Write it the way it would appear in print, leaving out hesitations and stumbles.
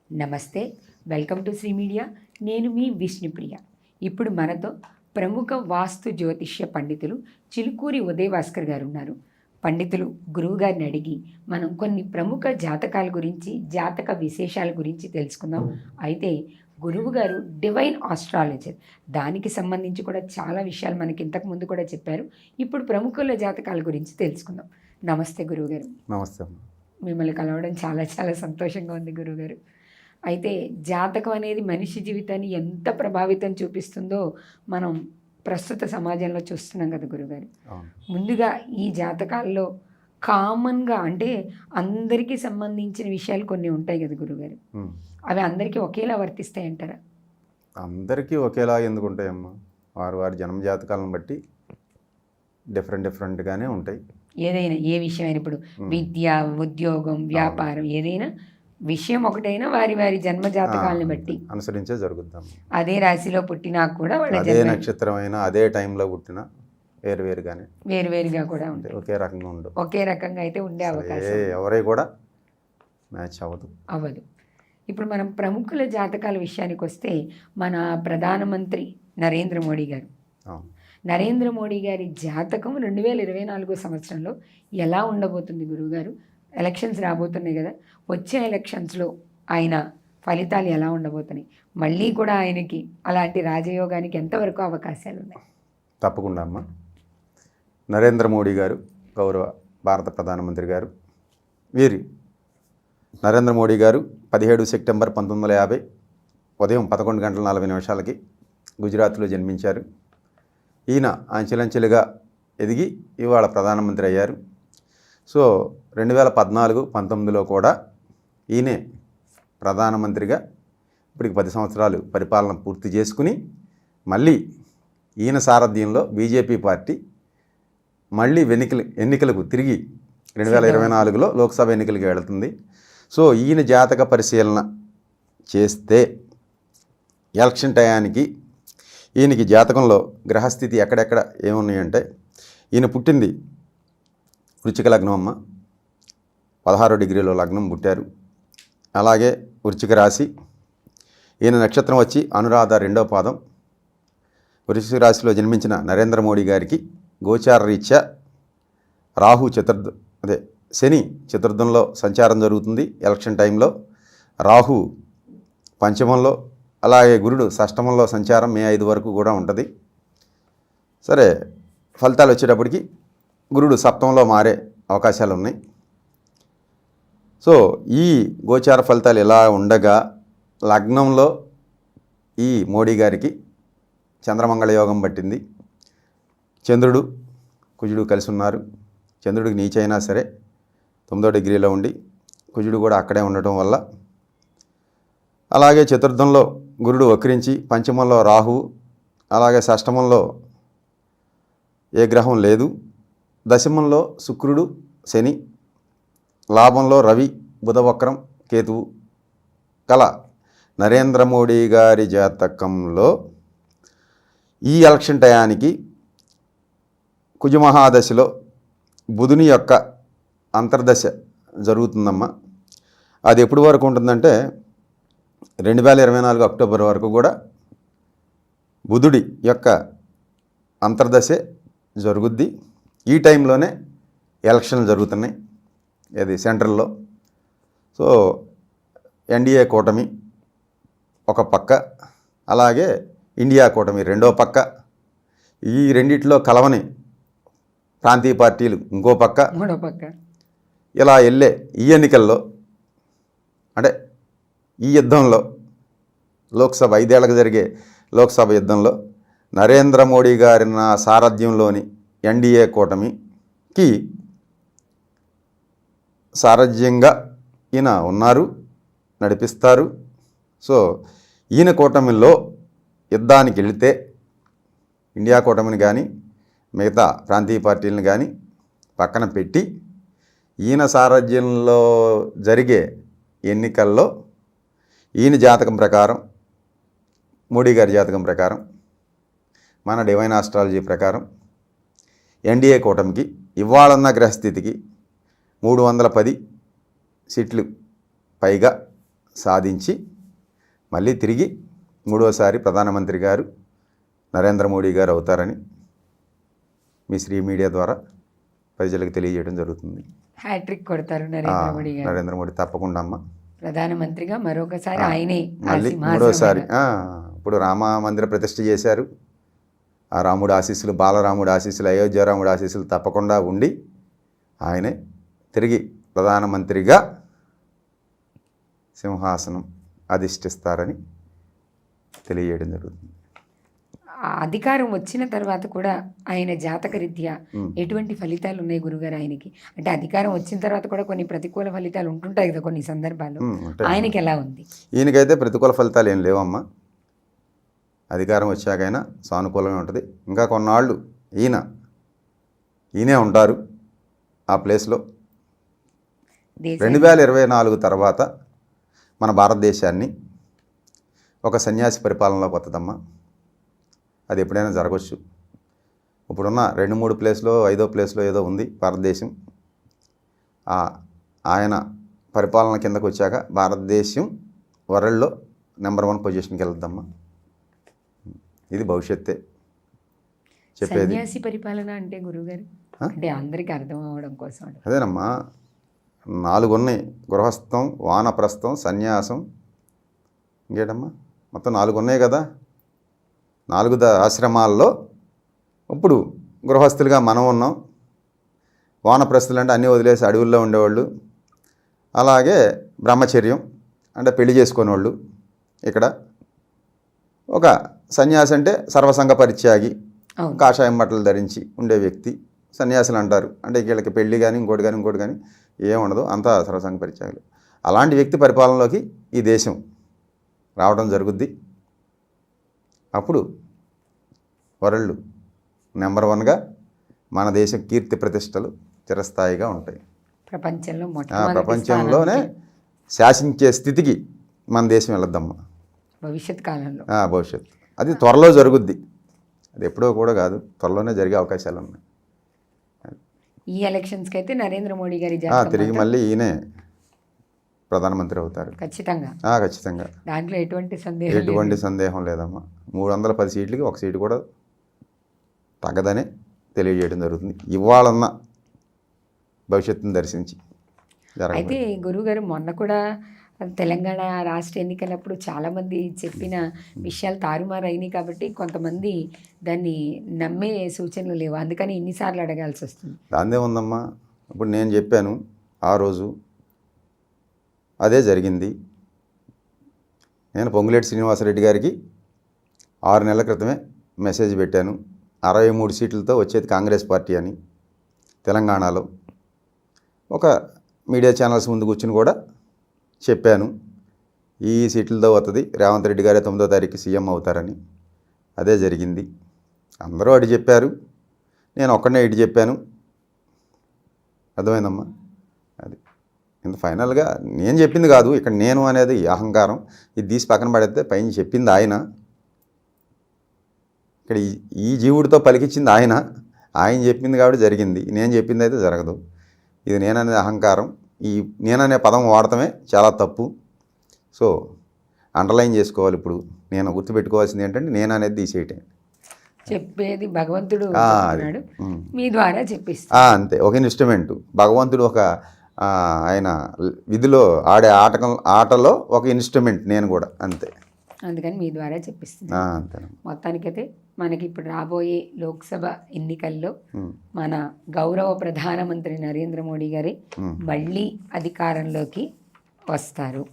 నమస్తే, welcome to Shri media. నేను మీ విష్ణుప్రియ. ఇప్పుడు మనతో ప్రముఖ వాస్తు జ్యోతిష్య పండితులు చిలుకూరి ఉదయ్ భాస్కర్ గారు ఉన్నారు. పండితులు గురువు గారిని అడిగి మనం కొన్ని ప్రముఖ జాతకాల గురించి, జాతక విశేషాల గురించి తెలుసుకుందాం. అయితే గురువు గారు డివైన్ ఆస్ట్రాలజర్, దానికి సంబంధించి కూడా చాలా విషయాలు మనకి ఇంతకు ముందు కూడా చెప్పారు. ఇప్పుడు ప్రముఖుల జాతకాల గురించి తెలుసుకుందాం. నమస్తే గురువుగారు. నమస్తే. మిమ్మల్ని కలవడం చాలా చాలా సంతోషంగా ఉంది గురువుగారు. అయితే జాతకం అనేది మనిషి జీవితాన్ని ఎంత ప్రభావితం చూపిస్తుందో మనం ప్రస్తుత సమాజంలో చూస్తున్నాం కదా గురుగారు. ముందుగా ఈ జాతకాల్లో కామన్గా అంటే అందరికీ సంబంధించిన విషయాలు కొన్ని ఉంటాయి కదా గురుగారు, అవి అందరికీ ఒకేలా వర్తిస్తాయి అంటారా? అందరికీ ఒకేలా ఎందుకు ఉంటాయమ్మా? వారి వారి జన్మ జాతకాలను బట్టి డిఫరెంట్గానే ఉంటాయి. ఏదైనా ఏ విషయమైనా, ఇప్పుడు విద్య, ఉద్యోగం, వ్యాపారం, ఏదైనా విషయం ఒకటైనా వారి వారి జన్మ జాతకాలను బట్టి అనుసరించే జరుగుతాం. అదే రాశిలో పుట్టినా కూడా అదే నక్షత్రమైనా అదే టైంలో పుట్టినా వేరువేరుగా కూడా ఉంటాయి. ఒకే రకంగా ఉండవు. ఒకే రకంగా అయితే ఉండే అవకాశం ఎవరై కూడా మ్యాచ్ అవ్వదు. ఇప్పుడు మనం ప్రముఖుల జాతకాల విషయానికి వస్తే మన ప్రధానమంత్రి నరేంద్ర మోడీ గారు, నరేంద్ర మోడీ గారి జాతకం 2024 సంవత్సరంలో ఎలా ఉండబోతుంది గురువుగారు? ఎలక్షన్స్ రాబోతున్నాయి కదా, వచ్చే ఎలక్షన్స్లో ఆయన ఫలితాలు ఎలా ఉండబోతున్నాయి? మళ్ళీ కూడా ఆయనకి అలాంటి రాజయోగానికి ఎంతవరకు అవకాశాలు ఉన్నాయి? తప్పకుండా అమ్మ. నరేంద్ర మోడీ గారు, గౌరవ భారత ప్రధానమంత్రి గారు, నరేంద్ర మోడీ గారు 17 సెప్టెంబర్ 1950 ఉదయం 11:40 గుజరాత్లో జన్మించారు. ఈయన అంచెలంచెలుగా ఎదిగి ఇవాళ ప్రధానమంత్రి అయ్యారు. సో 2014-19లో కూడా ఈయనే ప్రధానమంత్రిగా ఇప్పటికి 10 సంవత్సరాలు పరిపాలన పూర్తి చేసుకుని మళ్ళీ ఈయన సారథ్యంలో బీజేపీ పార్టీ మళ్ళీ ఎన్నికలకు తిరిగి 2024లో లోక్సభ ఎన్నికలకి వెళుతుంది. సో ఈయన జాతక పరిశీలన చేస్తే ఎలక్షన్ టయానికి ఈయనకి జాతకంలో గ్రహస్థితి ఎక్కడెక్కడ ఏమున్నాయంటే, ఈయన పుట్టింది వృశ్చిక లగ్నం అమ్మ, 16 డిగ్రీలో లగ్నం పుట్టారు. అలాగే వృశ్చిక రాశి, ఈయన నక్షత్రం వచ్చి అనురాధ 2వ పాదం. వృశ్చిక రాశిలో జన్మించిన నరేంద్ర మోడీ గారికి గోచార రీత్యా రాహు శని చతుర్థంలో సంచారం జరుగుతుంది. ఎలక్షన్ టైంలో రాహు పంచమంలో, అలాగే గురుడు షష్టమంలో సంచారం మే 5 వరకు కూడా ఉంటుంది. సరే, ఫలితాలు వచ్చేటప్పటికి గురుడు సప్తమంలో మారే అవకాశాలు ఉన్నాయి. సో ఈ గోచార ఫలితాలు ఎలా ఉండగా లగ్నంలో ఈ మోడీ గారికి చంద్రమంగళ యోగం పట్టింది. చంద్రుడు కుజుడు కలిసి ఉన్నారు. చంద్రుడికి నీచైనా సరే 9వ డిగ్రీలో ఉండి కుజుడు కూడా అక్కడే ఉండటం వల్ల, అలాగే చతుర్థంలో గురుడు వక్రించి, పంచమంలో రాహువు, అలాగే షష్టమంలో ఏ గ్రహం లేదు, దశమంలో శుక్రుడు, శని, లాభంలో రవి, బుధ వక్రం, కేతువు కల నరేంద్ర మోడీ గారి జాతకంలో ఈ ఎలక్షన్ టయానికి కుజమహాదశలో బుధుని యొక్క అంతర్దశ జరుగుతుందమ్మా. అది ఎప్పటి వరకు ఉంటుందంటే 2024 అక్టోబర్ వరకు కూడా బుధుడి యొక్క అంతర్దశే జరుగుద్ది. ఈ టైంలోనే ఎలక్షన్లు జరుగుతున్నాయి ఇది సెంట్రల్లో. సో ఎన్డీఏ కూటమి ఒక పక్క, అలాగే ఇండియా కూటమి రెండో పక్క, ఈ రెండిట్లో కలవని ప్రాంతీయ పార్టీలు ఇంకో పక్క, ఇలా వెళ్ళే ఈ ఎన్నికల్లో, అంటే ఈ యుద్ధంలో, లోక్సభ 5 ఏళ్ళకు జరిగే లోక్సభ యుద్ధంలో నరేంద్ర మోడీ గారి సారథ్యంలోని ఎన్డీఏ కూటమికి సారథ్యంగా ఈయన ఉన్నారు, నడిపిస్తారు. సో ఈయన కూటమిలో యుద్ధానికి వెళితే ఇండియా కూటమిని కానీ మిగతా ప్రాంతీయ పార్టీలను కానీ పక్కన పెట్టి ఈయన సారథ్యంలో జరిగే ఎన్నికల్లో ఈయన జాతకం ప్రకారం, మోడీ గారి జాతకం ప్రకారం, మన డివైన్ ఆస్ట్రాలజీ ప్రకారం ఎన్డీఏ కూటమికి ఇవ్వాలన్న గ్రహస్థితికి 310 సీట్లు పైగా సాధించి మళ్ళీ తిరిగి మూడోసారి ప్రధానమంత్రి గారు నరేంద్ర మోడీ గారు అవుతారని మీ శ్రీ మీడియా ద్వారా ప్రజలకు తెలియజేయడం జరుగుతుంది. హ్యాట్రిక్ కొడతారు నరేంద్ర మోడీ గారు. నరేంద్ర మోడీ తప్పకుండా అమ్మ. ప్రధానమంత్రిగా మరొకసారి ఆయనే మళ్ళీ మూడోసారి ఇప్పుడు రామ మందిర ప్రతిష్ఠ చేశారు. ఆ రాముడు ఆశీస్సులు, బాలరాముడు ఆశీస్సులు, అయోధ్య రాముడు ఆశీస్సులు తప్పకుండా ఉండి ఆయనే తిరిగి ప్రధానమంత్రిగా సింహాసనం అధిష్ఠిస్తారని తెలియజేయడం జరుగుతుంది. ఆ అధికారం వచ్చిన తర్వాత కూడా ఆయన జాతకరీత్యా ఎటువంటి ఫలితాలు ఉన్నాయి గురుగారు ఆయనకి? అంటే అధికారం వచ్చిన తర్వాత కూడా కొన్ని ప్రతికూల ఫలితాలు ఉంటుంటాయి కదా కొన్ని సందర్భాల్లో, ఆయనకి ఎలా ఉంది? ఈయనకైతే ప్రతికూల ఫలితాలు ఏం లేవమ్మా. అధికారం వచ్చాకైనా సానుకూలమే ఉంటుంది. ఇంకా కొన్నాళ్ళు ఈయనే ఉంటారు ఆ ప్లేస్లో. 2024 తర్వాత మన భారతదేశాన్ని ఒక సన్యాసి పరిపాలనలోకి వస్తుందమ్మా. అది ఎప్పుడైనా జరగవచ్చు. ఇప్పుడున్న 2-3 ప్లేస్లో 5వ ప్లేస్లో ఏదో ఉంది భారతదేశం. ఆయన పరిపాలన కిందకు వచ్చాక భారతదేశం వరల్డ్లో నెంబర్ 1 పొజిషన్కి వెళ్తుందమ్మా. ఇది భవిష్యత్తే చెప్పేది. సన్యాసి పరిపాలన అంటే గురుగారు అంటే అందరికీ అర్థం అవ్వడం కోసం అదేనమ్మా. 4 ఉన్నాయి: గృహస్థం, వానప్రస్థం, సన్యాసం, ఇంకేటమ్మా మొత్తం 4 ఉన్నాయి కదా. 4 ఆశ్రమాల్లో ఇప్పుడు గృహస్థులుగా మనం ఉన్నాం. వానప్రస్థులు అంటే అన్నీ వదిలేసి అడవుల్లో ఉండేవాళ్ళు. అలాగే బ్రహ్మచర్యం అంటే పెళ్లి చేసుకునే వాళ్ళు. ఇక్కడ ఒక సన్యాసి అంటే సర్వసంగ పరిత్యాగి, కాషాయం బట్టలు ధరించి ఉండే వ్యక్తి సన్యాసులు అంటారు. అంటే వీళ్ళకి పెళ్లి కానీ ఇంకోటి కానీ ఏముండదు, అంతా సర్వసంగ పరిత్యాగులు. అలాంటి వ్యక్తి పరిపాలనలోకి ఈ దేశం రావడం జరుగుద్ది. అప్పుడు వరల్డ్ నెంబర్ 1గా మన దేశం కీర్తి ప్రతిష్టలు చిరస్థాయిగా ఉంటాయి. ప్రపంచంలోనే శాసించే స్థితికి మన దేశం వెళ్ళొద్దమ్మా భవిష్యత్ కాలంలో. భవిష్యత్తు అది త్వరలో జరుగుద్ది. అది ఎప్పుడో కూడా కాదు, త్వరలోనే జరిగే అవకాశాలు ఉన్నాయి. ఈ ఎలక్షన్స్కి అయితే నరేంద్ర మోడీ గారి తిరిగి మళ్ళీ ఈయనే ప్రధానమంత్రి అవుతారు. ఖచ్చితంగా. దాంట్లో ఎటువంటి సందేహం లేదమ్మా. 310 సీట్లకి 1 సీటు కూడా తగ్గదనే తెలియజేయడం జరుగుతుంది. ఇవాళన్న భవిష్యత్తును దర్శించి అయితే గురుగారు మొన్న కూడా తెలంగాణ రాష్ట్ర ఎన్నికలప్పుడు చాలామంది చెప్పిన విషయాలు తారుమారు అయినాయి కాబట్టి కొంతమంది దాన్ని నమ్మే సూచనలు లేవు. అందుకని ఇన్నిసార్లు అడగాల్సి వస్తుంది. దాందే ఉందమ్మా. ఇప్పుడు నేను చెప్పాను ఆ రోజు, అదే జరిగింది. నేను పొంగులేటి శ్రీనివాసరెడ్డి గారికి 6 నెలల క్రితమే మెసేజ్ పెట్టాను. 63 సీట్లతో వచ్చేది కాంగ్రెస్ పార్టీ అని తెలంగాణలో. ఒక మీడియా ఛానల్స్ ముందు కూర్చుని కూడా చెప్పాను, ఈ సీట్లతో వస్తుంది, రేవంత్ రెడ్డి గారే 9వ తారీఖు సీఎం అవుతారని. అదే జరిగింది. అందరూ అడి చెప్పారు, నేను ఒక్కడనే ఇటు చెప్పాను. అర్థమైందమ్మా. అది ఇంత ఫైనల్గా నేను చెప్పింది కాదు, ఇక్కడ నేను అనేది అహంకారం. ఇది తీసి పక్కన పడితే పైన చెప్పింది ఆయన. ఇక్కడ ఈ జీవుడితో పలికిచ్చింది ఆయన చెప్పింది కాబట్టి జరిగింది. నేను చెప్పింది అయితే జరగదు. ఇది నేననే అహంకారం. ఈ నేననే పదం వాడటమే చాలా తప్పు. సో అండర్లైన్ చేసుకోవాలి. ఇప్పుడు నేను గుర్తుపెట్టుకోవాల్సింది ఏంటంటే నేను అనేది తీసేయటం. చెప్పేది భగవంతుడు మీ ద్వారా చెప్పిస్తా అంతే. ఒక ఇన్స్ట్రుమెంట్. భగవంతుడు ఒక ఆయన విధిలో ఆడే ఆటలో ఒక ఇన్స్ట్రుమెంట్ నేను కూడా అంతే. అందుకని మీ ద్వారా చెప్పిస్తున్నా. అంతే. మొత్తానికైతే మనకి ఇప్పుడు రాబోయే లోక్సభ ఎన్నికల్లో మన గౌరవ ప్రధానమంత్రి నరేంద్ర మోడీ గారి మళ్ళీ అధికారంలోకి వస్తారు.